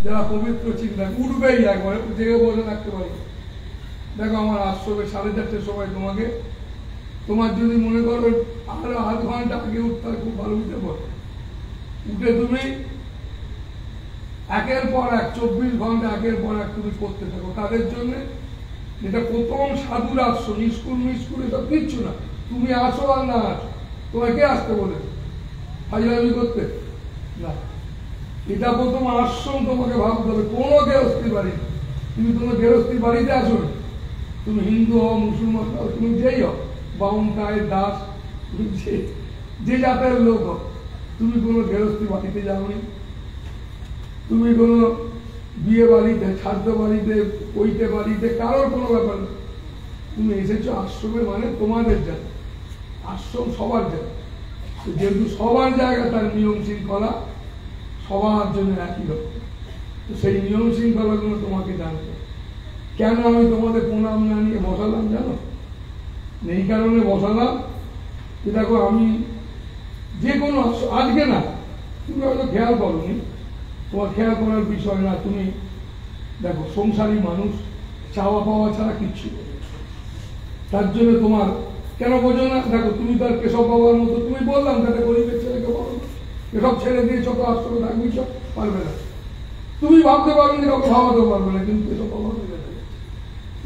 যারা পবিত্র চিন্তা উঠবেই একবারে, জেগে বসে থাকতে পারবে। দেখো আমার আশ্রমে 4:30টার সময় তোমার যদি মনে করো আর আধ ঘন্টা আগে উঠতে খুব ভালো, উঠে পড়ো। উঠে তুমি একের পর এক 24 ঘন্টা একের পর এক তুমি করতে থাকো তাদের জন্য। এটা প্রথম সাধুর আশ্রম, স্কুল সব কিচ্ছু না। তুমি আসো আর না আসো, তোমাকে আসতে বলেছে ফাজলামি করতে না। এটা প্রথম আশ্রম, তোমাকে ভাবতে হবে। কোনো গেরস্তি বাড়ি, তুমি তোমার গেরস্তি বাড়িতে আসো, তুমি হিন্দু হও, মুসলমান হও, তুমি যেই হও, বাউন কায় দাস, তুমি যে জাতের লোক হও, তুমি কোনো গেরস্তি বাড়িতে যাওনি, তুমি কোনো বিয়ে বাড়িতে, শ্রাদ্ধ বাড়িতে, পৈতে বাড়িতে, কারোর কোনো ব্যাপার না। তুমি এসেছো আশ্রমে, মানে তোমাদের জায়গা। আশ্রম সবার জায়গা, যেহেতু সবার জায়গা তার নিয়ম শৃঙ্খলা সবার জন্য একই রকম। তো সেই নিয়ম শৃঙ্খলাগুলো তোমাকে জানতে। কেন আমি তোমাদের প্রণাম না নিয়ে বসালাম জানো? এই কারণে বসালাম যে দেখো আমি যে কোনো আজকে না, তুমি হয়তো খেয়াল করোনি, তোমার খেয়াল করার বিষয় না। তুমি দেখো সংসারী মানুষ, চাওয়া পাওয়া ছাড়া কিচ্ছু, তার জন্য তোমার কেন বোঝো না? দেখো তুমি তো আর কেশব বাবার মতো, তুমি বললাম তাতে গরিবের ছেলেকে বলো না, এসব ছেড়ে দিয়ে ছোট আশ্রমে থাকবি, সব পারবে না। তুমি ভাবতে পারবে না, কাউকে ভাবাতেও পারবে না, কিন্তু কেশব বাবা হয়ে যাবে।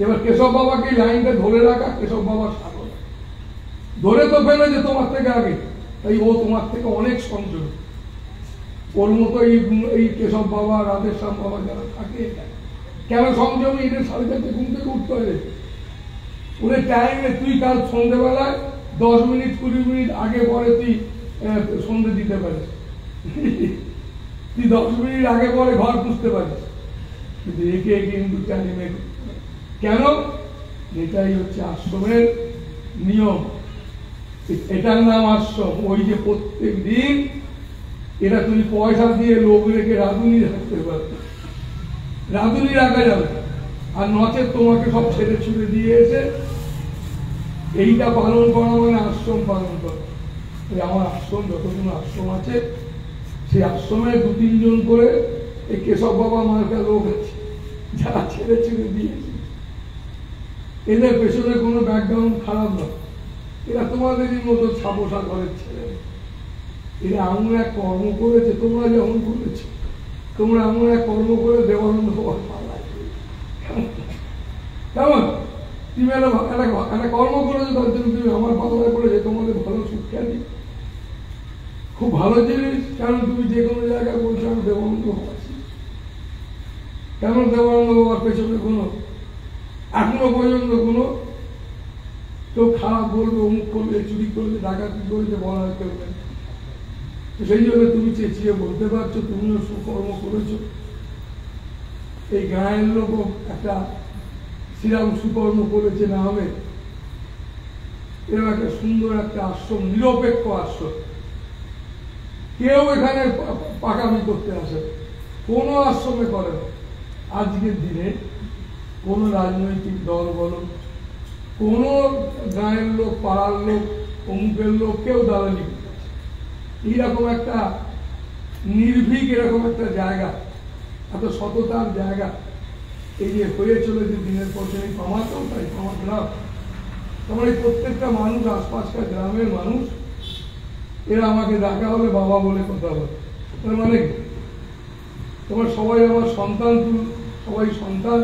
এবার কেশব বাবাকে লাইনটা ধরে রাখা কেশব বাবার সাধনা। ধরে তো ফেলে যে তোমার থেকে আগে, তাই ও তোমার থেকে অনেক সংযম। ওর মতো এই কেশব বাবা, রাধেশ্যাম বাবা যারা থাকে, কেন সংযমী? এদের 4:30 ঘুম থেকে উঠতে হয়। ওদের টাইমে তুই কাল সন্ধ্যেবেলায় 10 মিনিট 20 মিনিট আগে পরে তুই সন্ধ্যে দিতে পারিস, তুই 10 মিনিট আগে পরে ঘর পুষতে পারিস, কিন্তু একে কিন্তু টাইমে। কেন? এটাই হচ্ছে আশ্রমের নিয়ম। এটার নাম আশ্রম। ওই যে প্রত্যেক দিন এটা তুমি পয়সা দিয়ে লোক রেখে রাঁধুনি রাখতে পারবে, রাঁধুনি রাখা যাবে, আর নচেত তোমাকে সব ছেড়ে ছুড়ে দিয়ে এসে এইটা পালন করা মানে আশ্রম পালন করা। আমার আশ্রম, যতগুলো আশ্রম আছে, সেই আশ্রমে 2-3 জন করে এই কেশব বাবা মার্কা লোক আছে যারা ছেড়ে ছুড়ে দিয়েছে। এদের পেছনে কোনো ব্যাকগ্রাউন্ড খারাপ নয়, এরা তোমাদেরই মতো ছাপোষা ঘরের ছেলে। এরা এমন এক কর্ম করেছে, তোমরা যেমন করেছো, তোমরা এমন এক কর্ম করে দেবানন্দ হওয়ার পালা। কেমন তুমি একটা কর্ম করেছো, তার জন্য তুমি আমার পাতলায় পড়েছে, তোমাদের ভালো শিক্ষা দিই, খুব ভালো জিনিস। কারণ তুমি যে কোনো জায়গায় বলছো আমি দেবানন্দ হচ্ছি, কেমন দেবানন্দ বাবার পেছনে কোনো এখনো পর্যন্ত কোনো কেউ খারাপ বলবে, অমুক করলে, চুরি করলে, ডাকাতি করলে বলার কেউ নেই। সেই জন্য তুমি চেঁচিয়ে বলতে পারছো তুমিও সুকর্ম করেছো। এই গায়ের লোকও একটা শ্রীরাম সুকর্ম করেছে না হবে? এরকম একটা সুন্দর একটা আশ্রম, নিরপেক্ষ আশ্রম। কেউ এখানে পাকামি করতে আসে, কোনো আশ্রমে করে না। আজকের দিনে কোনো রাজনৈতিক দল বলো, কোনো গায়ের লোক, পাড়ার লোক, অমুকের লোক, কেউ দালালি করে। এইরকম একটা নির্ভীক, এরকম একটা জায়গা, এত সততার জায়গা, এই যে হয়ে চলেছে দিনের পর দিন। পামাতেও তাই, পামা গ্রাম, তোমার এই প্রত্যেকটা মানুষ, আশপাশকার গ্রামের মানুষ, এরা আমাকে ডাকা হলে বাবা বলে কথা বলে। তার মানে কি? তোমার সবাই আমার সন্তান, তুমি সবাই সন্তান।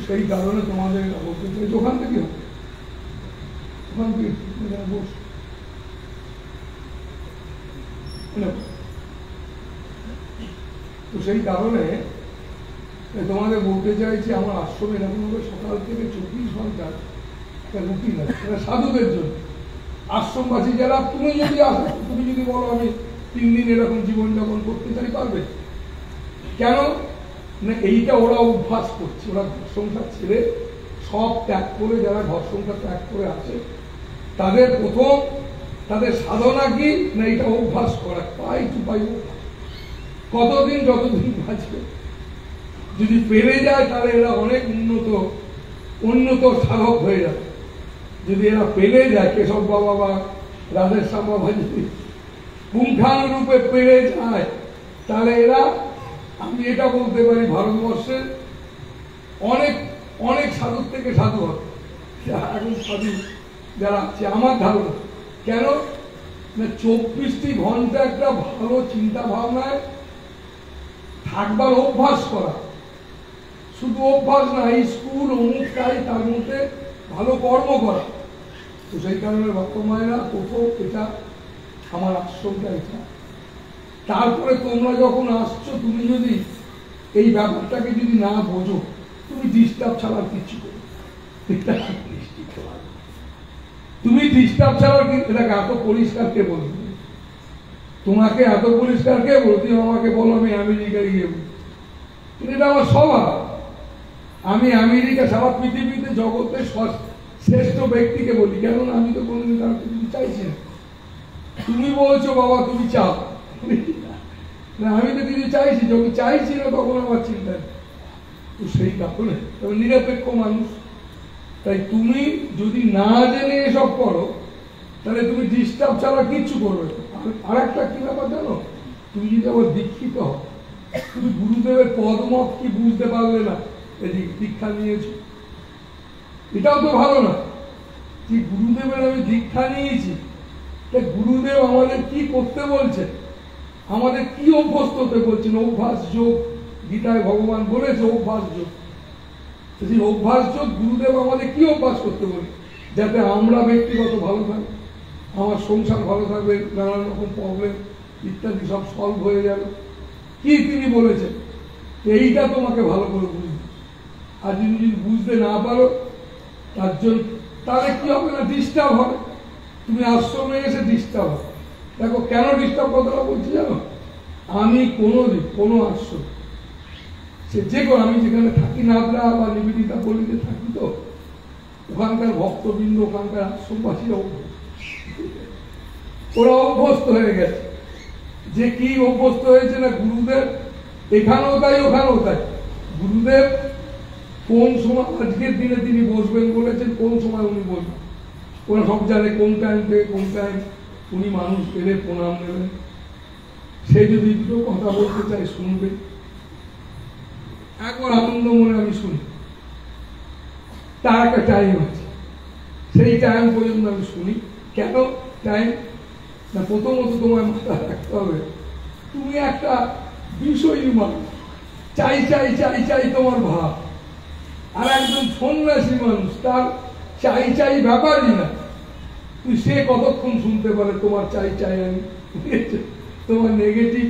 সেই কারণে তোমাদের বলতে চাই, ওখান থেকে হবে, ওখান থেকে বস। তো সেই কারণে তোমাদের বলতে চাইছি, আমার আশ্রমে এরকম হবে সকাল থেকে 24 ঘন্টা একটা রুটিন আছে, সেটা সাধুদের জন্য। আশ্রমবাসী যারা, তুমি যদি আসো, তুমি যদি বলো আমি 3 দিন এরকম জীবনযাপন করতে চাই, পারবে। কেন না? এইটা ওরা অভ্যাস করছে। ওরা ঘর সংসার ছেড়ে সব ত্যাগ করে, যারা ঘর সংসার ত্যাগ করে আসে, তাদের প্রথম তাদের সাধনা কি না? এটা অভ্যাস করা, পাই টু পাই কতদিন, যতদিন বাঁচবে। যদি পেরে যায় তাহলে এরা অনেক উন্নত সাধক হয়ে যাবে। যদি এরা পেলে যায়, কেশব বাবা বা রাধেশ্যাম বাবা যদি ঘুম পুঙ্খানুরূপে পেরে যায়, তাহলে এরা, আমি এটা বলতে পারি, ভারতবর্ষের অনেক অনেক সাধুর থেকে সাধু হবে এখন সাধু যারা আছে আমার ধারণা। কেন না 24টি ঘন্টা একটা ভালো চিন্তা ভাবনায় থাকবার অভ্যাস করা, শুধু অভ্যাস না, এই স্কুল অমুক তাই তার মধ্যে ভালো কর্ম করা। তো সেই কারণে বাবা মায়েরা প্রথম এটা আমার আশ্রমটা এটা। তারপরে তোমরা যখন আসছো, তুমি যদি এই ব্যাপারটাকে যদি না বোঝো, তুমি ডিস্টার্ব ছাড়া কিছু করো, তুমি ডিস্টার্ব ছাড়া এটাকে এত পরিষ্কার কে বলবে? তোমাকে এত পরিষ্কার কে বলতে আমাকে বলো আমি আমেরিকায় গিয়ে, এটা আমার স্বভাব। আমি আমেরিকা সারা পৃথিবীতে জগতের শ্রেষ্ঠ ব্যক্তিকে বলি, কেননা আমি তো কোনোদিন তার কিছু চাইছি না। তুমি বলছো বাবা তুমি চাও, আমি তো কিছু চাইছি, যখন চাইছি না তখন আমার চিন্তা। তো সেই কারণে নিরপেক্ষ মানুষ, তাই তুমি যদি না জেনে এসব করো, তাহলে তুমি ডিস্টার্ব ছাড়া কিচ্ছু করবে। আর একটা কি ব্যাপার জানো, তুমি যদি আবার দীক্ষিত হও, তুমি গুরুদেবের পদমত কি বুঝতে পারলে না, দীক্ষা নিয়েছো, এটাও তো ভালো না। যে গুরুদেবের আমি দীক্ষা নিয়েছি, তাই গুরুদেব আমাদের কি করতে বলছে, আমাদের কি অভ্যস্ত হতে বলছেন? অভ্যাস যোগ, গীতায় ভগবান বলেছে অভ্যাস যোগ। সেই অভ্যাস যোগ গুরুদেব আমাদের কি অভ্যাস করতে বলে, যাতে আমরা ব্যক্তিগত ভালো থাকি, আমার সংসার ভালো থাকবে, নানান রকম প্রবলেম ইত্যাদি সব সলভ হয়ে যাবে। কি তিনি বলেছেন, এইটা তোমাকে ভালো করে বুঝবে। আর যদি বুঝতে না পারো, তার জন্য তাহলে কি হবে না, ডিস্টার্ব হবে। তুমি আশ্রমে এসে ডিস্টার্ব হবে। দেখো কেন ডিস্টার্ব কথাটা বলছি জানো, আমি কোনো আশ্রম, সে যে কোনো, আমি যেখানে থাকি নাবলা বা নিবেদিতা পল্লীতে থাকি, তো ওখানকার ভক্তবৃন্দ, ওখানকার আশ্রমবাসীরা ওরা অভ্যস্ত হয়ে গেছে। যে কি অভ্যস্ত হয়েছে না, গুরুদেব এখানেও তাই ওখানেও তাই। গুরুদেব কোন সময়, আজকের দিনে তিনি বসবেন বলেছেন, কোন সময় উনি বসবেন ওরা সব জানে, কোন টাইম থেকে কোন টাইম উনি মানুষ এলে প্রণাম নেবেন। সে যদি দুটো কথা বলতে চাই শুনবে, একবার আনন্দ মনে আমি শুনি, তার একটা টাইম আছে, সেই টাইম পর্যন্ত আমি শুনি। কেন টাইম না, প্রথমত তোমার মাথায় রাখতে হবে তুমি একটা বিষয়ী মানুষ, চাই চাই চাই চাই তোমার ভাব। আর একজন সন্ন্যাসী মানুষ, তার চাই চাই ব্যাপারই না। তুই সে কতক্ষণ শুনতে পারে তোমার চাই চাই, আমি তোমার নেগেটিভ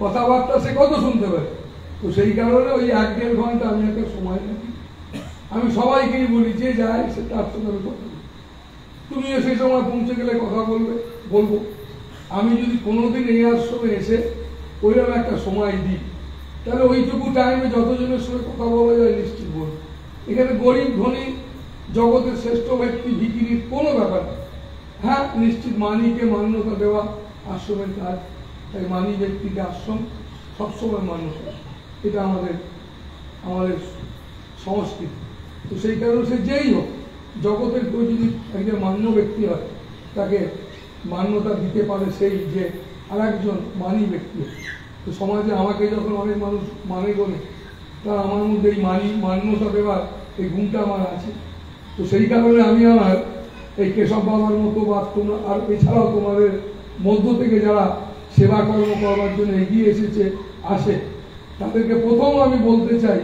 কথাবার্তা সে কত শুনতে পারে? তো সেই কারণে ওই 1-1.5 ঘন্টা আমি একটা সময় রাখি। আমি সবাইকেই বলি যে যায় সে তার সঙ্গে আমি কথা বলি, তুমিও সেই সময় পৌঁছে গেলে কথা বলবো। আমি যদি কোনোদিন এই আশ্রমে এসে ওইরকম একটা সময় দিই, তাহলে ওইটুকু টাইমে যতজনের সঙ্গে কথা বলা যায় নিশ্চিত বলবো। এখানে গরিব ধনী জগতের শ্রেষ্ঠ ব্যক্তি ভিখিরির কোনো ব্যাপার নেই। হ্যাঁ, নিশ্চিত মানিকে মান্যতা দেওয়া আশ্রমের কাজ, তাই মানি ব্যক্তিকে আশ্রম সবসময় মান্য করে, এটা আমাদের সংস্কৃতি। তো সেই কারণে সে যেই হোক, জগতের কেউ যদি একজন মান্য ব্যক্তি হয়, তাকে মান্যতা দিতে পারে সেই যে আর একজন মানি ব্যক্তি। তো সমাজে আমাকে যখন অনেক মানুষ মানে বলে, তা আমার মধ্যে এই মান্যতা দেওয়ার এই গুণটা আমার আছে। তো সেই কারণে আমি আমার এই কেশব বাবার মতো বা তোমরা আর এছাড়াও তোমাদের মধ্য থেকে যারা সেবা কর্ম করবার জন্য এগিয়ে আসে, তাদেরকে প্রথম আমি বলতে চাই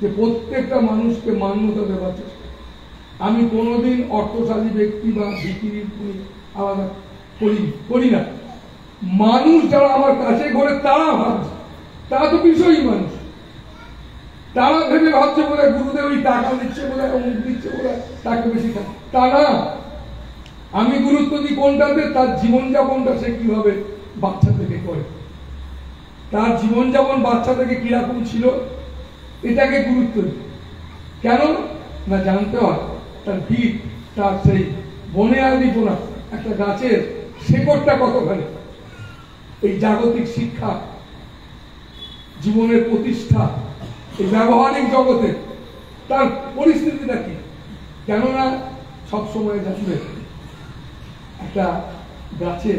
যে প্রত্যেকটা মানুষকে মান্যতা দেওয়ার চেষ্টা। আমি কোনোদিন অর্থশালী ব্যক্তি বা ভিখিরির আলাদা করি না। মানুষ যারা আমার কাছে ঘরে তারা ভাবছে, তারা তো বিষয়ী মানুষ, তারা ভেবে ভাবছে বলে গুরুদেব ওই টাকা দিচ্ছে বলে, অমুক দিচ্ছে বলে তাকে বেশি থাকে, তা না। আমি গুরুত্ব দিই কোনটাতে, তার জীবনযাপনটা সে কিভাবে বাচ্চা থেকে করে, তার জীবনযাপন বাচ্চা থেকে কিরকম ছিল, এটাকে গুরুত্ব দিই। কেন না, জানতে হয় তার ভিত, তার সেই বনে আদিপনা, একটা গাছের শেকড়টা কতখানি, এই জাগতিক শিক্ষা, জীবনের প্রতিষ্ঠা, এই ব্যবহারিক জগতে তার পরিস্থিতিটা কি। কেননা সবসময় জানবে একটা গাছে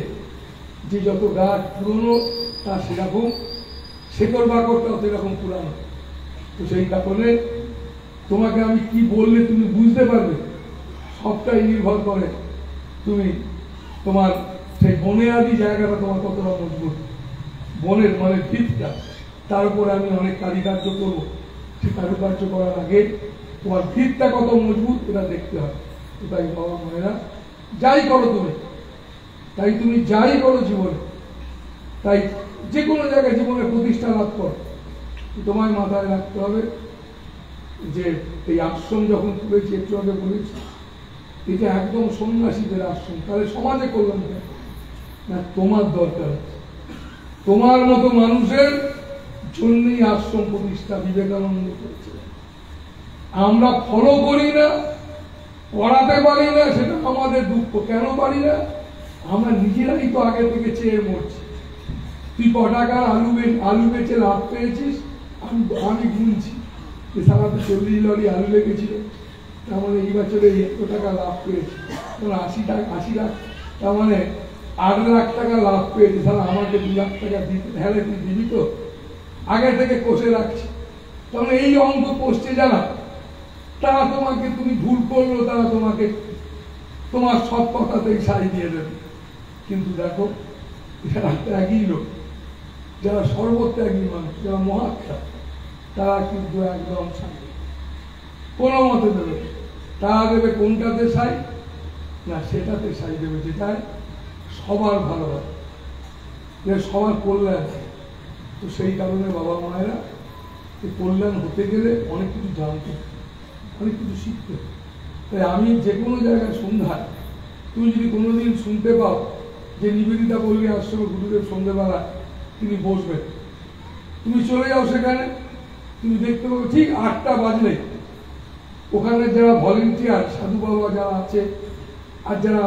যে যত গাছ পুরনো তা সেরকম শেকড় বাকড়টাও সেরকম পুরানো। তো সেই কারণে তোমাকে আমি কি বললে তুমি বুঝতে পারবে, সবটাই নির্ভর করে তুমি তোমার সেই বনেয়াদি জায়গাটা তোমার কতটা মজবুত, বনের মানে ভিতটা, তার উপরে আমি অনেক কারিকার্য করবো। সেই কারুকার্য করার আগে তোমার ভিতটা কত মজবুত এটা দেখতে হবে। তাই বাবা মায়েরা যাই করো তুমি যাই করো জীবনে, তাই যে কোনো জায়গায় জীবনে প্রতিষ্ঠা লাভ করো, তোমায় মাথায় রাখতে হবে যে এই আশ্রম যখন তুলেছি, একটু আগে বলেছি, এটা একদম সন্ন্যাসীদের আশ্রম। তাহলে সমাজে করলাম না, তোমার দরকার আছে, তোমার মতো মানুষের জন্যই আশ্রম প্রতিষ্ঠা বিবেকানন্দ করেছিলেন। আমরা ফলো করি না, পড়াতে পারি না, সেটা আমাদের দুঃখ। কেন পারি না? আমরা নিজেরাই তো আগে থেকে চেয়ে মরছি। তুই ক টাকার আলু বেচে লাভ পেয়েছিস, আমি গুনছি যে সারাতে 40 লরি আলু লেগেছিল, তার মানে এই বছরে এত টাকা লাভ পেয়েছি, 80 লাখ, তার মানে 8 লাখ টাকা লাভ পেয়েছি। তাহলে আমাকে 2 লাখ টাকা দিতে, হ্যাঁ তুই দিবি তো, আগে থেকে কষে রাখছি। তাহলে এই অঙ্ক কষছে যারা, তারা তোমাকে, তুমি ভুল করলো তারা তোমাকে তোমার সব কথাতেই সাই দিয়ে দেবে। কিন্তু দেখো যারা ত্যাগী লোক, যারা সর্বত্যাগী মানুষ, যারা মহাত্মা, তারা কিন্তু একদম সাই কোনো মতে দেবে। তারা দেবে কোনটাতে সাই না, সেটাতে সাই দেবে যেটায় সবার ভালো হয়, যে সবার কল্যাণ। তো সেই কারণে বাবা মায়েরা কল্যাণ হতে গেলে অনেক কিছু জানতে, অনেক কিছু শিখতে। তাই আমি যে কোনো জায়গায় সন্ধ্যায় তুমি যদি কোনোদিন শুনতে পাও যে নিবেদিতা পল্লী আশ্রমে গুরুদেব সন্ধ্যেবেলা তিনি বসবেন, তুমি চলে যাও সেখানে, তুমি দেখতে পাবো ঠিক 8টা বাজলে ওখানে যারা ভলেন্টিয়ার সাধু বাবা যারা আছে, আর যারা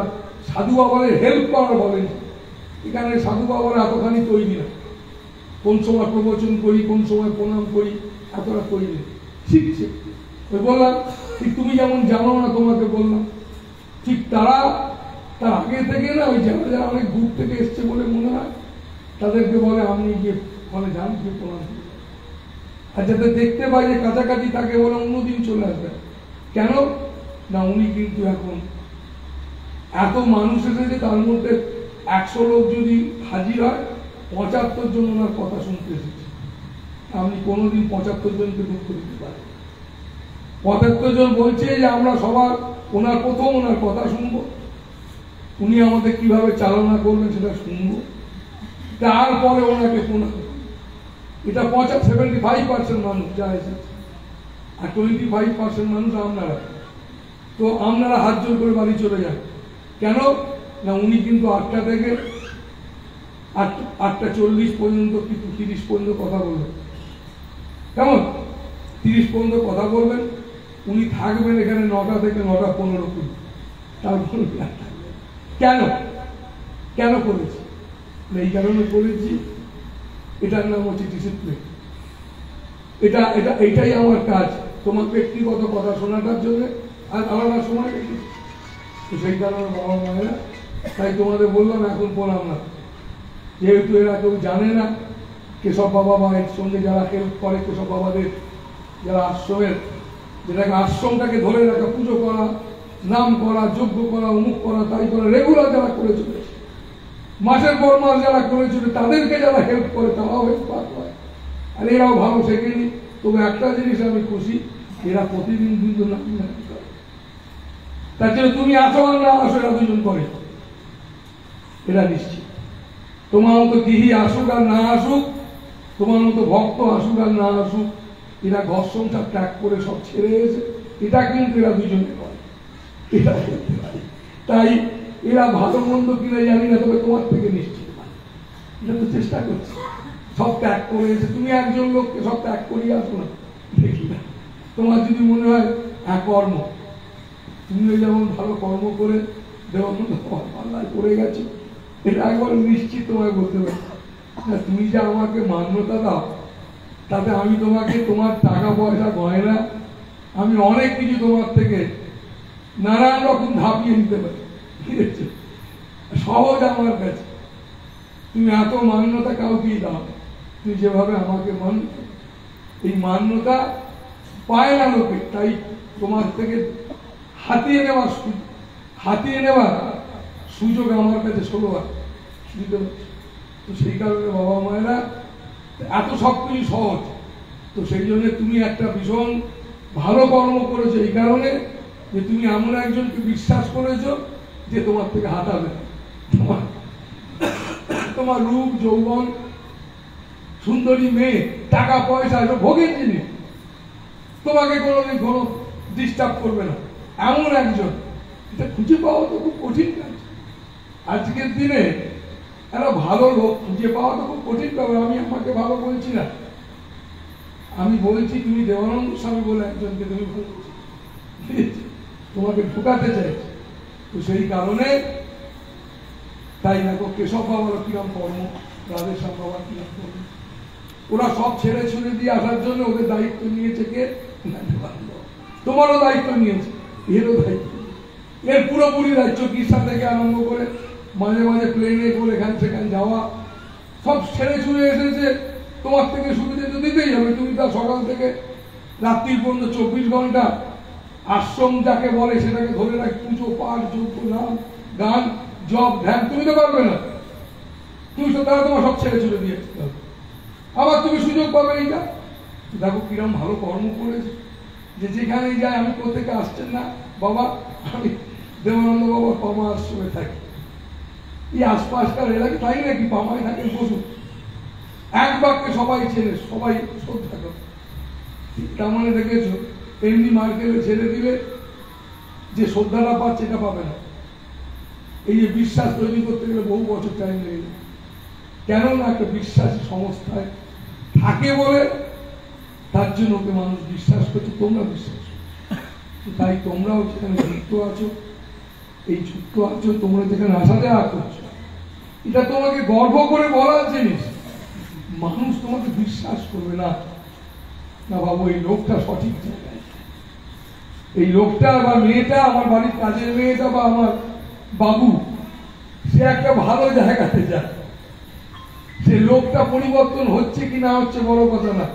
সাধু বাবার হেল্প করার বলেন, এখানে সাধু বাবারা এতখানি তৈরি না, কোন সময় প্রবচন করি, কোন সময় প্রণাম করি, এতটা তৈরি শিখছে। বললাম ঠিক তুমি যেমন জানো না, তোমাকে বললাম ঠিক তারা তার আগে থেকে না, ওই যারা যারা অনেক দূর থেকে এসছে বলে মনে হয়, তাদেরকে বলে আপনি গিয়ে ফলে যান, গিয়ে প্রণাম করি। আর যাতে দেখতে পাই যে কাছাকাছি তাকে বলে অন্যদিন চলে আসবে। কেন না, উনি কিন্তু এখন এত মানুষ এসেছে, তার মধ্যে 100 লোক যদি হাজির হয়, 75 জন ওনার কথা শুনতে এসেছে। আপনি কোনোদিন 75 জনকে দুঃখ দিতে পারেন। 75 জন বলছে যে আমরা সবার ওনার প্রথম ওনার কথা শুনবো, উনি আমাদের কিভাবে চালনা করবেন সেটা শুনবো, তারপরে ওনাকে প্রণাম। এটা 75% মানুষ যা এসেছে, আর 25% মানুষ আপনারা। তো আপনারা হাত জোর করে বাড়ি চলে যান। কেন না, উনি কিন্তু 8টা থেকে 8:40 পর্যন্ত, কিন্তু 30 পর্যন্ত কথা বলবেন। কেমন 30 পর্যন্ত কথা বলবেন, উনি থাকবেন এখানে 9টা থেকে 9:15। তারপর কেন কেন করেছি? এই কারণে করেছি, এটার নাম হচ্ছে ডিসিপ্লিন। এটাই আমার কাজ, তোমার ব্যক্তিগত কথা শোনাটার জন্য আর আলাদা সময় রেখেছি। তো সেই কারণে বাবা মায়েরা, তাই তোমাদের বললাম এখন প্রণাম না, যেহেতু এরা কেউ জানে না কেশব বাবা বা এর সঙ্গে যারা হেল্প করে, কেশব বাবাদের যারা আশ্রমের, যেটাকে আশ্রমটাকে ধরে রাখা, পুজো করা, নাম করা, যজ্ঞ করা, অমুক করা, তাই করা, রেগুলার যারা করে চলেছে, মাসের পর মাস যারা করে চলে, তাদেরকে যারা হেল্প করে তারাও হেল্প পাওয়া হয়, আর এরাও ভালো শেখেনি। তবে একটা জিনিস আমি খুশি, এরা প্রতিদিন কিন্তু নাম করে। তার জন্য তুমি আসো আর না আসো, এরা দুজন করে, এরা নিশ্চিত। তোমার মতো গৃহী আসুক আর না আসুক, তোমার মতো ভক্ত আসুক আর না আসুক, এরা ঘর সংসার ত্যাগ করে সব ছেড়ে এসে এটা কিন্তু এরা দুজনে করে, এটা করতে পারে। তাই এরা ভালো মন্দ কিনে জানি না, তবে তোমার থেকে নিশ্চিত এটা তো চেষ্টা করছে, সব ত্যাগ করে এসে। তুমি একজন লোককে সব ত্যাগ করিয়ে আসো না, দেখি না। তোমার যদি মনে হয় কর্ম, তুমিও যেমন ভালো কর্ম করে দেওয়ার মতো পাল্লায় পড়ে গেছো, এটা একবার নিশ্চিত তোমায় বলতে পারি। তুমি যে আমাকে মান্যতা দাও, তাতে আমি তোমাকে তোমার টাকা পয়সা গয়না, আমি অনেক কিছু তোমার থেকে নানান রকম ধাপিয়ে নিতে পারি, ঠিক আছে? সহজ আমার কাছে। তুমি এত মান্যতা কাউকেই দাও, তুমি যেভাবে আমাকে মান্য, এই মান্যতা পায় না লোকে, তাই তোমার থেকে হাতিয়ে নেওয়ার সুযোগ আমার কাছে ষোলোবার দিতে হচ্ছে। তো সেই কারণে বাবা মায়েরা এত সবকিছু সহজ, তো সেই জন্য তুমি একটা ভীষণ ভালো কর্ম করেছো এই কারণে যে তুমি এমন একজনকে বিশ্বাস করেছো যে তোমার থেকে হাতাবে না। তোমার রূপ যৌবন, সুন্দরী মেয়ে, টাকা পয়সা, এসব ভোগের জিনিস, তোমাকে কোনোদিন কোনো ডিস্টার্ব করবে না এমন একজন, এটা খুঁজে পাওয়া তো খুব কঠিন কাজ। আজকের দিনে একটা ভালো লোক খুঁজে পাওয়া তো খুব কঠিন ব্যাপার। আমি আমাকে ভালো বলছি না, আমি বলছি তুমি দেবানন্দ স্বামী বলে একজনকে তুমি ভালো তোমাকে ঢুকাতে চাইছি। তো সেই কারণে তাই দেখো কেশব বাবার কিরম কর্ম, রাধেশ্যাম বাবার কিরম কর্ম, ওরা সব ছেড়ে ছুড়ে দিয়ে আসার জন্য ওদের দায়িত্ব নিয়েছে কে? তোমারও দায়িত্ব নিয়েছে, এরও দায়িত্ব, এর পুরোপুরি দায়িত্ব কিসা থেকে আরম্ভ করে মাঝে মাঝে প্লেনে করে এখান সেখানে যাওয়া, সব ছেড়ে ছুড়ে এসেছে। তোমার থেকে সুবিধা তো দিতেই হবে, তুমি তার সকাল থেকে রাত্রির পর্যন্ত 24 ঘন্টা আশ্রম যাকে বলে সেটাকে ধরে রাখ, পুজো পাঠ যজ্ঞ নাম গান জপ ধ্যান, তুমি তো পারবে না, তুমি তো তারা তোমার সব ছেড়ে ছুড়ে দিয়ে আসতে হবে। আবার তুমি সুযোগ পাবে এইটা, দেখো কিরম ভালো কর্ম করেছে, যে যেখানেই যায়, আমি কোথেকে আসছেন না বাবা, আমি দেবানন্দ বাবার পামা আশ্রমে থাকি, এই আশপাশকার এলাকা তাই নাকি পামায় থাকেন বসুন, এক বাক্যে সবাই চেনে, সবাই শ্রদ্ধা করে। তার মানে দেখেছো এমনি মার্কেটে ছেড়ে দিলে যে শ্রদ্ধাটা পাচ্ছে এটা পাবে না। এই যে বিশ্বাস তৈরি করতে গেলে বহু বছর টাইম লেগে যায়, কেননা একটা বিশ্বাসী সংস্থায় থাকে বলে তার জন্য ওকে মানুষ বিশ্বাস করছে, তোমরা বিশ্বাস করছো, তাই তোমরাও যেখানে যুক্ত আছো, এই যুক্ত আছো, তোমরা যেখানে আসা যাওয়া করছো, এটা তোমাকে গর্ব করে বলার জিনিস, মানুষ তোমাকে বিশ্বাস করবে না, না বাবু এই লোকটা সঠিক জায়গায়, এই লোকটা বা মেয়েটা, আমার বাড়ির কাজের মেয়েটা বা আমার বাবু, সে একটা ভালো জায়গাতে যায়, সে লোকটা পরিবর্তন হচ্ছে কি না হচ্ছে বড় কথা না,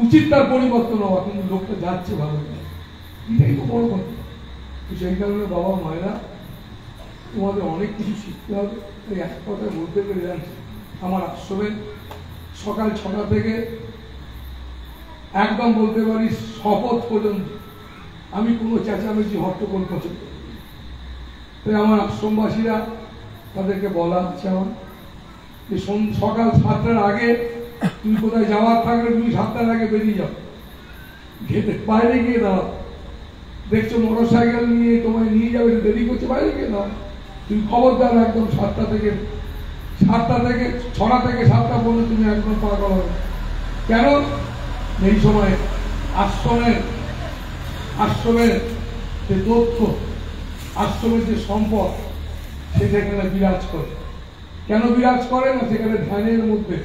উচিত তার পরিবর্তন হওয়া, কিন্তু লোকটা যাচ্ছে ভালো জায়গায়, এটাই তো বড় কথা। সেই কারণে বাবা মায়েরা তোমাদের অনেক কিছু শিখতে হবে। এই এক কথায় বলতে পেরে জানছি, আমার আশ্রমে সকাল 6টা থেকে একদম বলতে পারি শপথ পর্যন্ত আমি কোনো চেঁচামেচি হট্টগোল পছন্দ করি। তাই আমার আশ্রমবাসীরা, তাদেরকে বলা হচ্ছে আমার যে সকাল 7টার আগে তুমি কোথায় যাওয়ার থাকলে তুমি 7টার আগে বেরিয়ে যাও, ঘেটে বাইরে গিয়ে দাও, দেখছো মোটর সাইকেল নিয়ে তোমায় নিয়ে যাবে, দেরি করছে, বাইরে গিয়ে দাও, তুমি খবরদার একদম 6টা থেকে 6টা থেকে 7টা পর্যন্ত তুমি একদম পাগল হবে। কেন? এই সময় আশ্রমের যে তথ্য, আশ্রমের যে সম্পদ, সেখানে বিরাজ করে। কেন বিরাজ করে না? সেখানে ধ্যানের মধ্যে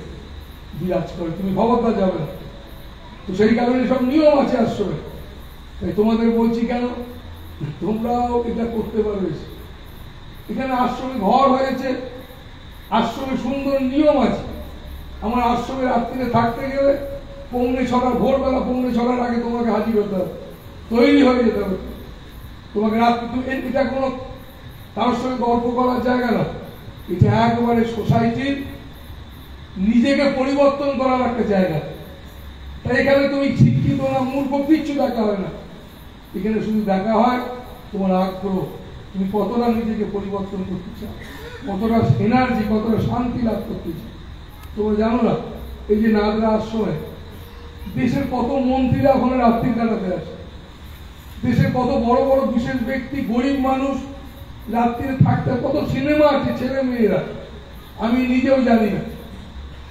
বিরাজ করে, তুমি খবরদার যাবে না। তো সেই কারণে সব নিয়ম আছে আশ্রমে। তাই তোমাদের বলছি কেন, তোমরাও এটা করতে পারবে। এখানে আশ্রমে ঘর হয়েছে, আশ্রমে সুন্দর নিয়ম আছে। আমার আশ্রমে রাত্রিতে থাকতে গেলে 6:45 ভোরবেলা 6:45 আগে তোমাকে হাজির হতে হবে, তৈরি হয়ে যেতে হবে তোমাকে। রাত্রি এটা কোনো তার সঙ্গে গল্প করার জায়গা না, এটা একবারে সোসাইটির নিজেকে পরিবর্তন করার একটা জায়গা। তাই এখানে তুমি শিক্ষিত না মূর্খ কিচ্ছু দেখা হয় না, এখানে শুধু দেখা হয় তোমার আগ্রহ, তুমি কতটা নিজেকে পরিবর্তন করতে চাও, কতটা এনার্জি, কতটা শান্তি লাভ করতে চাও। তোমরা জানো না, এই যে নাগরা আশ্রমে দেশের কত মন্ত্রীরা ওখানে রাত্রি কাটাতে আসে, দেশের কত বড় বড় বিশেষ ব্যক্তি, গরিব মানুষ রাত্রিতে থাকতে, কত সিনেমা আছে, ছেলে মেয়েরা আমি নিজেও জানি না,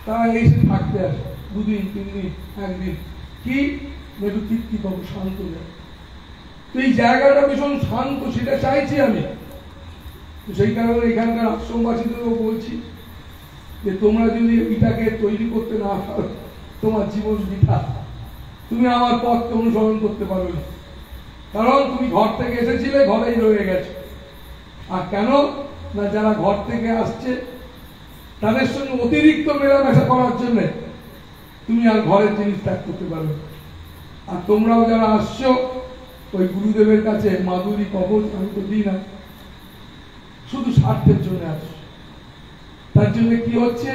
তারা এসে থাকতে আসে 2 দিন 3 দিন 1 দিন, কি একটু তৃপ্তি পাবো, শান্ত যায়। তো এই জায়গাটা ভীষণ শান্ত, সেটা চাইছি আমি। তো সেই কারণে এখানকার আশ্রমবাসীদেরও বলছি যে তোমরা যদি এটাকে তৈরি করতে না পারো, তোমার জীবন বৃথা, তুমি আমার পথকে অনুসরণ করতে পারো না। কারণ তুমি ঘর থেকে এসেছিলে, ঘরেই রয়ে গেছো। আর কেন না, যারা ঘর থেকে আসছে তাদের সঙ্গে অতিরিক্ত মেলামেশা করার জন্য তুমি আর ঘরের জিনিস ত্যাগ করতে পারবে। আর তোমরাও যারা আসছো ওই গুরুদেবের কাছে মাধুরী কবচ আমি তো দিই না, শুধু স্বার্থের জন্য আসছো। তার জন্য কি হচ্ছে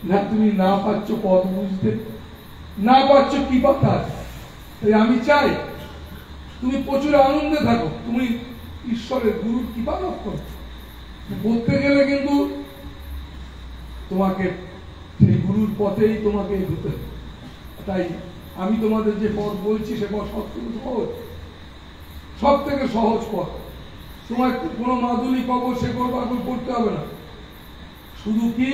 না, তুমি না পাচ্ছ পথ বুঝতে, না পাচ্ছ কি কথা। তাই আমি চাই তুমি প্রচুর আনন্দে থাকো, তুমি ঈশ্বরের গুরুর কৃপা লাভ করো। বলতে গেলে কিন্তু তোমাকে সেই গুরুর পথেই তোমাকে এগোতে হবে। তাই আমি তোমাদের যে পথ বলছি সে পথ সব থেকে সহজ, সব থেকে সহজ পথ। তোমার কোনো মাদুলি কবর সে পাগল করতে হবে না। শুধু কি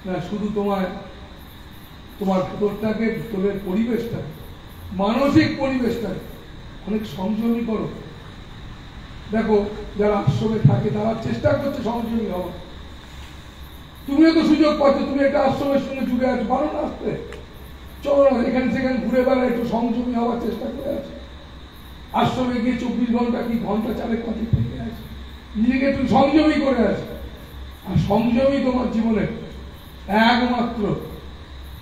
না, শুধু তোমার ভেতরটাকে, ভিতরের পরিবেশটাকে, মানসিক পরিবেশটাকে অনেক সংযমী করো। দেখো যারা আশ্রমে থাকে তারা চেষ্টা করছে সংযমী হওয়ার। তুমিও তো সুযোগ পাচ্ছ, তুমি একটা আশ্রমের সঙ্গে জুড়ে আছো, পারো না আসতে? চলো না, এখানে সেখানে ঘুরে বেড়ায় একটু সংযমী হওয়ার চেষ্টা করে আছে। আশ্রমে গিয়ে 24 ঘন্টা কি ঘন্টা 4-5 থেকে আছে, নিজেকে একটু সংযমী করে আছে। আর সংযমী তোমার জীবনে একমাত্র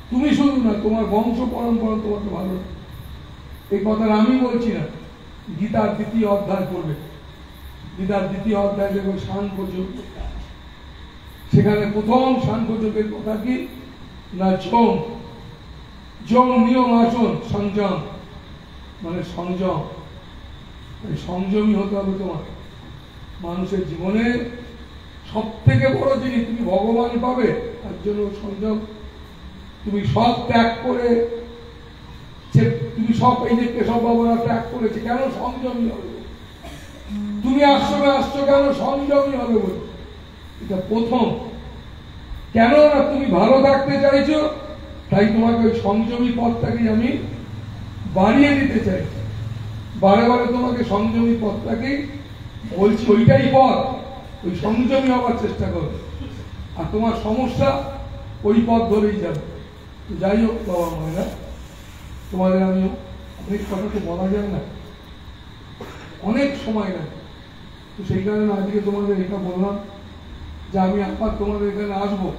তুমি, শুধু না তোমার বংশ পরম্পরা তোমাকে ভালো। এই কথাটা আমি বলছি না, গীতার 2য় অধ্যায় পড়বে। গীতার 2য় অধ্যায় দেখো সাংখ্যযোগ, সেখানে প্রথম সাংখ্যযোগের কথা কি না, যম নিয়ম আসন সংযম, মানে সংযম। সংযমী হতে হবে তোমার। মানুষের জীবনে সব থেকে বড় জিনিস তুমি ভগবান পাবে, তার জন্য সংযম। তুমি সব ত্যাগ করে, তুমি সব এই যে কেশব বাবারা ত্যাগ করেছে, কেন? সংযমী হবে। তুমি আশ্রমে আসছো কেন? সংযমী হবে বলে। এটা প্রথম। কেন না তুমি ভালো থাকতে চাইছো, তাই তোমাকে ওই সংযমী পথটাকে আমি বাড়িয়ে দিতে চাই। বারে বারে তোমাকে সংযমী পথটাকে বলছি, ওইটাই পথ, ওই সংযমী হওয়ার চেষ্টা করো। আর তোমার সমস্যা ওই পথ ধরেই যাবে। যাই হোক বাবা মায়েরা, তোমাদের আমি অনেক কথা তো বলা যায় না, অনেক সময় লাগে। তো সেই কারণে আজকে তোমাদের এটা বললাম যে আমি আবার তোমাদের এখানে আসবো,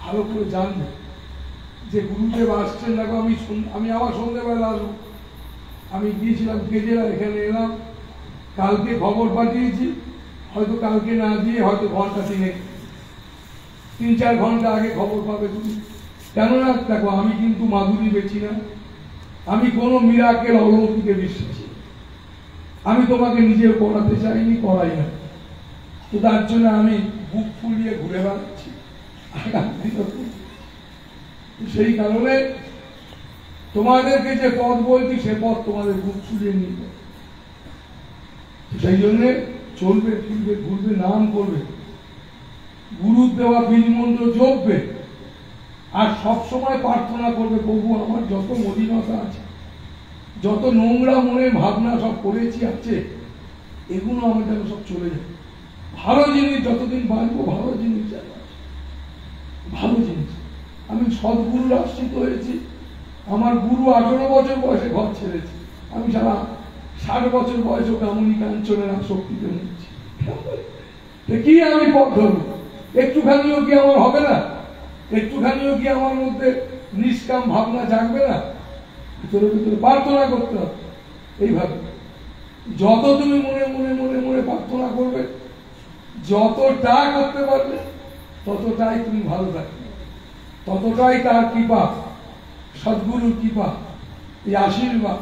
ভালো করে জানবো যে গুরুদেব আসছেন। দেখো আমি আবার সন্ধ্যেবেলা আসবো। আমি গিয়েছিলাম কেজেরা, এখানে এলাম, কালকে খবর পাঠিয়েছি, হয়তো কালকে না দিয়ে হয়তো ঘন্টা 3-4 ঘন্টা আগে খবর পাবে তুমি। কেননা দেখো আমি কিন্তু মাধুরী বেছি না, আমি কোনো মিরাকেল অলৌকিকে বিশ্বাসী। আমি তোমাকে নিজে পড়াতে চাইনি, পড়াই না। তো তার জন্য আমি বুক ফুলিয়ে ঘুরে বেড়াচ্ছি। সেই কারণে তোমাদেরকে যে পথ বলছি সে পথ তোমাদের বুক ফুলিয়ে নিতে, সেই জন্য চলবে, ফিরবে, ঘুরবে, নাম করবে, গুরুর দেওয়া বীজ মন্ত্র জপবে, আর সবসময় প্রার্থনা করবে, প্রভু আমার যত মলিনতা আছে, যত নোংরা মনে ভাবনা সব করেছি আছে, এগুলো আমার যেন সব চলে যায়। ভালো জিনিস যতদিন বাঁচবো, ভালো জিনিস যেন আছে, ভালো জিনিস। আমি সদ্গুরুর আশ্রিত হয়েছি। আমার গুরু 18 বছর বয়সে ঘর ছেড়েছে, আমি সারা 60 বছর বয়সে কামনি কাঞ্চনের শক্তিতে নিচ্ছি। কি আমি পথ ধরবো? একটুখানিও কি আমার হবে না? একটুখানিও কি আমার মধ্যে নিষ্কাম ভাবনা জাগবে না? ভিতরে ভিতরে প্রার্থনা করতে হবে। এইভাবে যত তুমি মনে মনে মনে মনে প্রার্থনা করবে, যতটা করতে পারবে, ততটাই তুমি ভালো থাকবে, ততটাই তার কৃপা, সদ্গুরুর কৃপা, এই আশীর্বাদ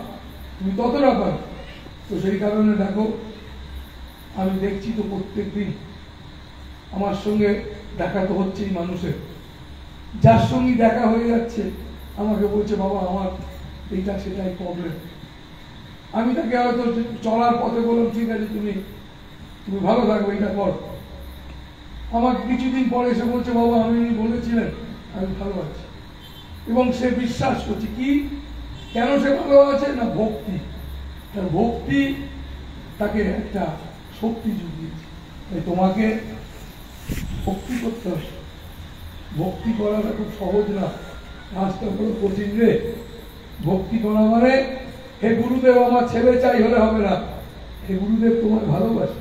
তুমি ততটা পাবে। তো সেই কারণে দেখো আমি দেখছি তো প্রত্যেক দিন আমার সঙ্গে দেখা তো হচ্ছেই মানুষের। যার সঙ্গে দেখা হয়ে যাচ্ছে আমাকে বলছে, বাবা আমার এইটা সেটাই প্রবলেম। আমি তাকে হয়তো চলার পথে বললাম, ঠিক আছে তুমি ভালো থাকবে, এটা কর। আমার কিছুদিন পরে এসে বলছে, বাবা আমি বলেছিলেন আমি ভালো আছি। এবং সে বিশ্বাস করছে। কি কেন সে ভালো আছে না? ভক্তি। তার ভক্তি তাকে একটা শক্তি জুগিয়েছে। তাই তোমাকে ভক্তি করতে হবে। ভক্তি করাটা খুব সহজ না, কাজটা বড় কঠিন রে। ভক্তি করা মানে হে গুরুদেব আমার ছেলে চাই হলে হবে না। হে গুরুদেব তোমায় ভালোবাসি,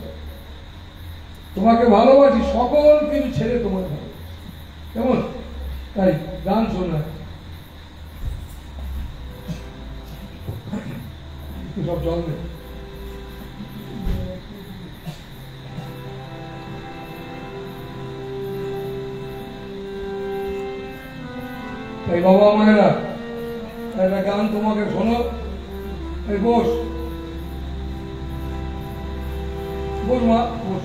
তোমাকে ভালোবাসি, সকল কিছু ছেড়ে তোমায় ভালোবাসি। কেমন? তাই গান শোনা সব জল নেই। তাই বাবা মায়েরা একটা গান তোমাকে শোনো। এই বস বস মা বস,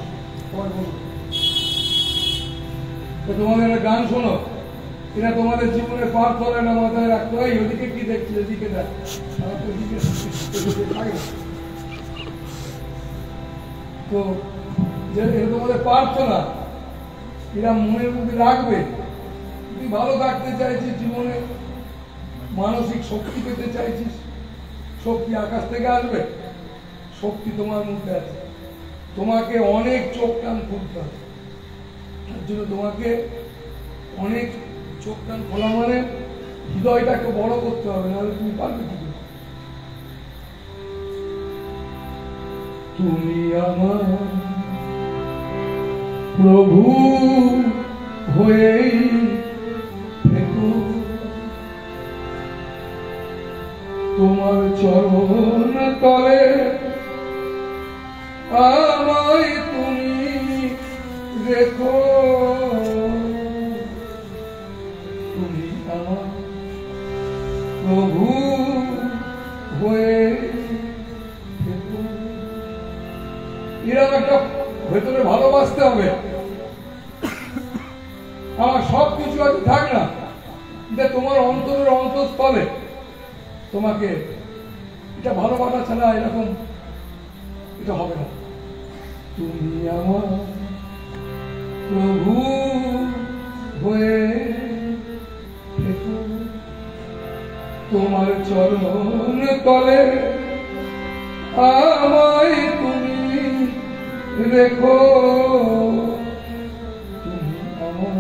সবাই বস। তোমাদের একটা গান শোনো, এটা তোমাদের জীবনের পার চলে না, মাথায় রাখতে হয়। ওদিকে কি দেখছি, এদিকে দেখ, তো যে তোমাদের প্রার্থনা এরা মনের মধ্যে রাখবে। তুই ভালো থাকতে চাইছিস, জীবনে মানসিক শক্তি পেতে চাইছিস, শক্তি আকাশ থেকে আসবে, শক্তি তোমার মধ্যে আছে। তোমাকে অনেক চোখ কান খুলতে হবে, তার জন্য তোমাকে অনেক চোখ কান খোলা, মানে হৃদয়টাকে বড় করতে হবে, নাহলে তুমি পারবে কি? তুমি আমার প্রভু হয়ে থেকো, তোমার চরণ তলে আমায় তুমি রেখো। তুমি আমার প্রভু হয়ে থেকো। এরকম একটা ভেতরে ভালোবাসতে হবে। আমার সবকিছু আছে থাক না, তোমার অন্তরের অন্তঃস্থলে তোমাকে এটা ভালোবাসা ছাড়া এরকম এটা হবে না। তুমি আমার প্রভু হয়ে থেকো, তোমার চরণ তলে আমায় তুমি রেখো। তুমি আমার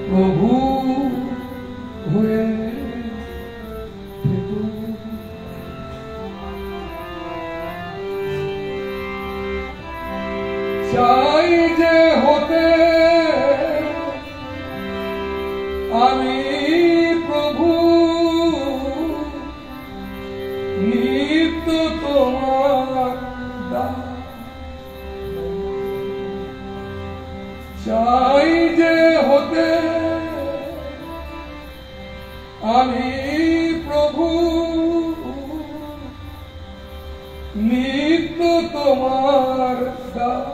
প্রভু হয়ে থেকো। চাই যে হতে আমি প্রভু নিত্য তোমার দাস। চাই যে হতে আমি প্রভু নিত্য তোমার দাস।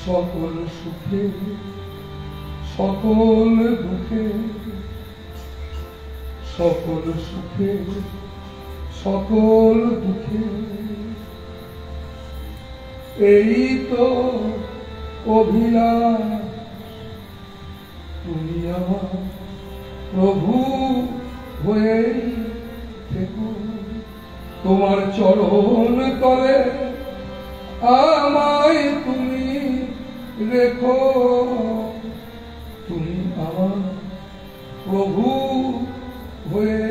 সকল সুখে সকল দুঃখে, সকল সুখে সকল দুঃখে এই তো অভিলাষ। তুমি আমার প্রভু হয়ে থেকো, তোমার চরণ তলে আমায় তুমি রেখো। তুমি আমার প্রভু হয়ে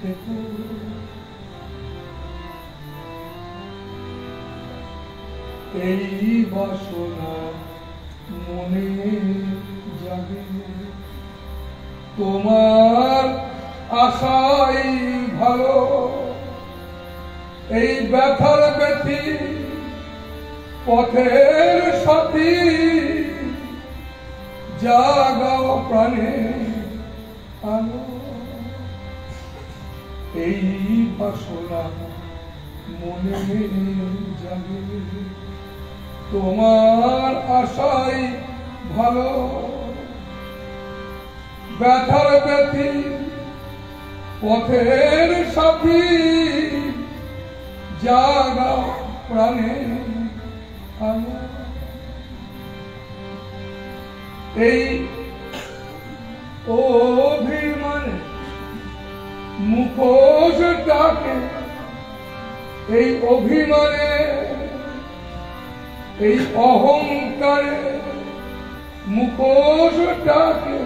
থেকো। এই বাসনা মনে জাগে, তোমার আশাই ভালো। এই ব্যথার ব্যথি পথের সাথী, জাগাও প্রাণে আলো। এই বাসনা মনে জাগে, তোমার আশাই ভালো। ব্যথার ব্যথি পথের সাথী, জাগাও প্রাণে আলো। এই অভিমানে মুখোশটাকে, এই অভিমানে এই অহংকারে মুখোশটাকে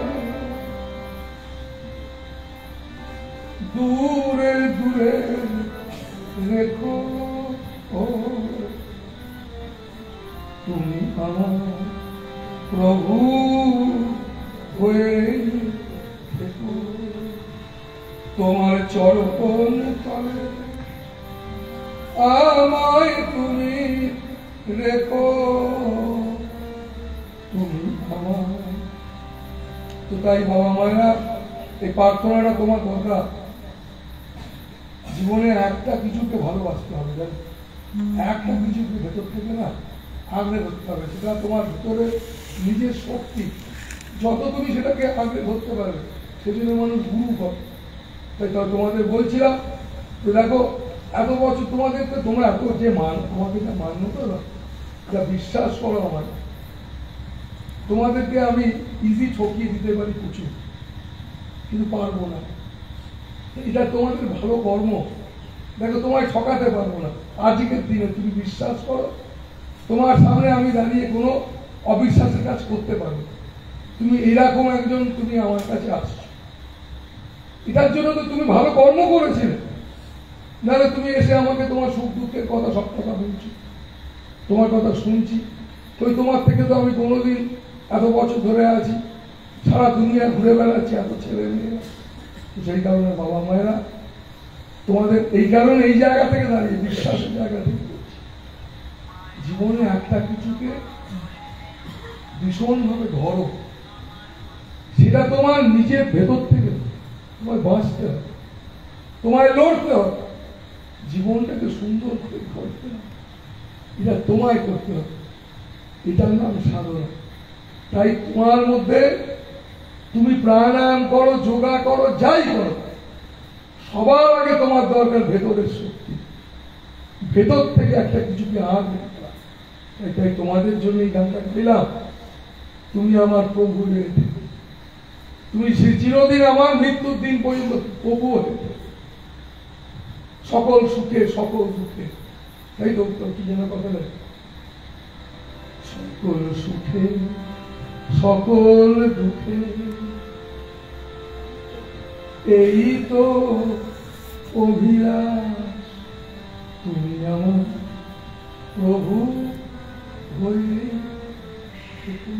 দূরে দূরে রেখো। তুমি আমার প্রভু হয়ে থেকো, তোমার চরণ তলে আমায় তুমি রেখো, তুমি আমার। তো তাই বাবা মায়েরা, এই প্রার্থনাটা তোমার দরকার। জীবনে একটা কিছুকে ভালোবাসতে হবে, জানো, একটা কিছুকে ভেতর থেকে না আগলে ধরতে হবে। সেটা তোমার ভিতরে নিজের শক্তি, যত তুমি সেটাকে আগলে ধরতে পারবে, সেজন্য মানুষ গুরু করে। তাই তোমাদের বলছিলাম, তো দেখো এত বছর তোমাদেরকে, তোমরা এত যে তোমাকে যা মান্যতা দাও, যা বিশ্বাস করো আমার, তোমাদেরকে আমি ইজি ঠকিয়ে দিতে পারি প্রচুর, কিন্তু পারবো না। এটা তোমাদের ভালো কর্ম। দেখো তোমায় ঠকাতে পারবো না। আজকের দিনে তুমি বিশ্বাস করো, তোমার সামনে আমি দাঁড়িয়ে কোনো অবিশ্বাসের কাজ করতে পারবো। তুমি এরকম একজন, তুমি আমার কাছে আসছো, এটার জন্য তো তুমি ভালো কর্ম করেছিলে। নাহলে তুমি এসে আমাকে তোমার সুখ দুঃখের কথা, সব কথা বলছি, তোমার কথা শুনছি। তো তোমার থেকে তো আমি কোনোদিন এত বছর ধরে আছি, সারা দুনিয়া ঘুরে বেড়াচ্ছি, এত ছেলে মেয়েরা। সেই কারণে বাবা মায়েরা, তোমাদের এই কারণে এই জায়গা থেকে দাঁড়িয়ে, বিশ্বাসের জায়গা থেকে বলছি, জীবনে একটা কিছুকে ভীষণভাবে ধরো। সেটা তোমার নিজের ভেতর থেকে, তোমায় বাঁচতে হবে, তোমায় লড়তে হবে, জীবনটাকে সুন্দর করে গড়তে হবে। এটা তোমায় করতে হবে, এটার নাম সাধনা। তাই তোমার মধ্যে তুমি প্রাণায়াম করো, যোগা করো, যাই করো, সবার আগে তোমার দরকার ভেতরের শক্তি, ভেতর থেকে একটা কিছুকে আনবে। তাই তোমাদের জন্য এই গানটা পেলাম, তুমি আমার প্রভু হয়ে থেকো, তুমি চিরদিন আমার মৃত্যুর দিন পর্যন্ত প্রভু হয়ে থেকো, সকল সুখে সকল দুঃখে। তাই তো কি যেন কথা লাগে, সকল সুখে সকল দুঃখে এই তো অভিলাষ, তুমি আমার প্রভু হয়ে থেকো।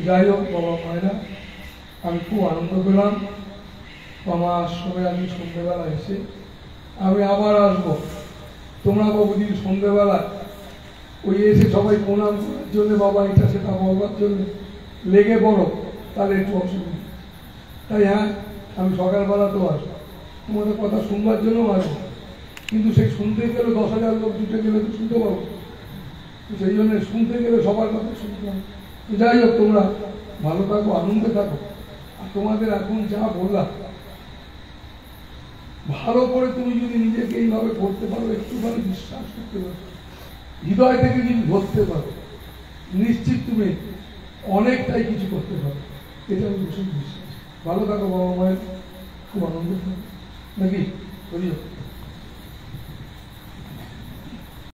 যাই হোক বাবা মায়েরা, আমি খুব আনন্দ পেলাম। মামা আশ্রমে আমি সন্ধ্যেবেলা এসে, আমি আবার আসবো। তোমরা বাবুদির সন্ধ্যেবেলা ওই এসে সবাই প্রণাম করার জন্য, বাবা এটা সেটা বলবার জন্য লেগে পড়ো, তাহলে একটু অসুবিধা। তাই হ্যাঁ, আমি সকালবেলা তো আসবো, তোমাদের কথা শুনবার জন্য আসবো, কিন্তু সেই শুনতে গেলে 10,000 লোক জুটে গেলে তো শুনতে পাবো। সেই জন্য শুনতে গেলে সবার কথা শুনতে হবে। যাই হোক, তোমরা ভালো থাকো, আনন্দে থাকো। আর তোমাদের এখন যা বললাম, ভালো করে তুমি যদি নিজেকে এইভাবে করতে পারো, একটুখানি বিশ্বাস করতে পারো, হৃদয় থেকে যদি ধরতে পারো, নিশ্চিত তুমি অনেকটাই কিছু করতে পারো। এটা আমি ভীষণ বিশ্বাস। ভালো থাকো বাবা মায়ের, খুব আনন্দ থাকো নাকি?